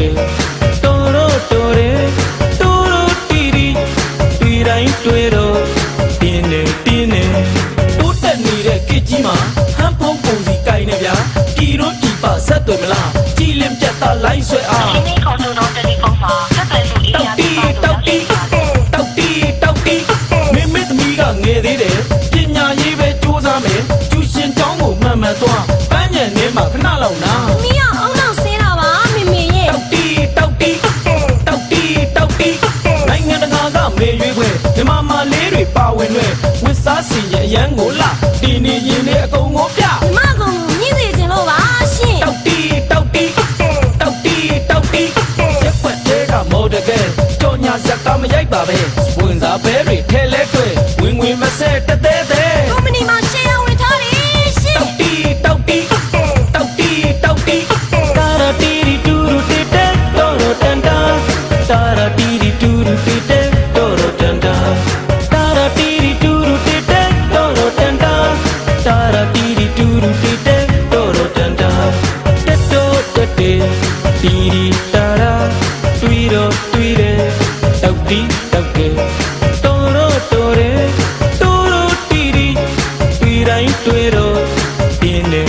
okay toro tore toro tiri tirai tuero tine tine tutte nire kijima han phong phong si kai ne bya tiro tipa sat twe mala ji lim pят ta line swe a 今天考试中这里方法，这本书一样的方法。 တောက်တီမင်းမင်းသမီးကငယ်သေးတယ်ပညာရေးပဲစူးစမ်းမယ်ကျူရှင်ကျောင်းကိုမှန်မှန်သွားပန်းညံထဲမှာခဏလောက်နာ မီးအောင်အောင်ဆင်းတာပါမေမေရဲ့ တောက်တီနိုင်ငံတကာကမေရွေးခွဲမြန်မာမလေးတွေပါဝင်လွဲဝစ်စားစီရဲ့အရန်ကိုလာဒီနေရင်နဲ့အကုန်ကိုပြ မမကောင်မြင့်စေခြင်းလို့ပါရှင် တောက်တီရက်ွက်တဲ့ကမော်ဒကဲကြော်ညာဇက်ကမရိုက်ပါပဲဝင်စားဘဲတွေထဲလဲတွေ့ဝင်မဆက်တဲတဲ ကုမ္ပဏီမှာရှယ်ယာဝင်ထားတယ်ရှင် တောက်တီတာရာတီရီတူရူတီတဲတော်ရတန်တာတာရာတီရီတူရူတီတဲတော်ရတန်တာတာရာတီရီတူရူတီတဲတော်ရတန်တာတာရာတီရီတူရူတီတဲတော်ရတန်တာတက်တော်တက်တီရီတာရာတွေ့တော့တွေ့တယ်တောက်တီတောက်ကဲတော်တော်ရဲတော်တော်တီရီတွေ့တိုင်းတွေ့တော့တင်းနေ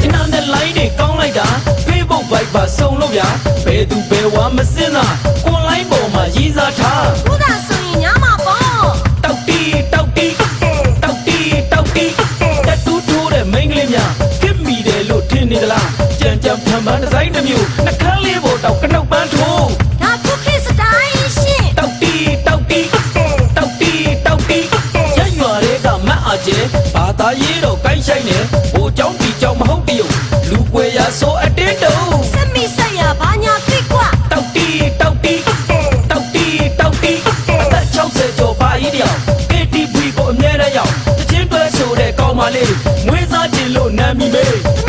အနာနဲ့ line တွေကောင်းလိုက်တာ Facebook Viber စုံလို့ဗျာဘယ်သူဘယ်ဝါမစင်းတာ online ပေါ်မှာရေးစားထား ခုသာဆိုရင်ညမှာပေါ့ တောက်တီတက်တူးထိုးတဲ့မိန်းကလေးများခစ်မိတယ်လို့ထင်နေသလားကြံဖန်ပန်းဒီဇိုင်းတစ်မျိုးနှခမ်းလေးပေါ်တောက်ကနှုတ်ပန်းထိုး ဒါခုခေတ်စတိုင်းရှင် တောက်တီရရွာတွေကမတ်အားကျဲဘာသာရေးတော့ကိုင်းဆိုင်နေဟိုเจ้าဒီเจ้าမဟုတ်တရုတ်လူကွယ်ရဆိုအတင်းတုံး စက်မီဆက်ရဘာညာတွေ့ကွာ တောက်တီအသက်60ကျော်ပါကြီးတယောက် KTV ကိုအမြဲတမ်းရောက်တချင်းတွဲဆိုတဲ့ကောင်းမလေးမွေးစားခြင်းလို့နာမည်မေး မ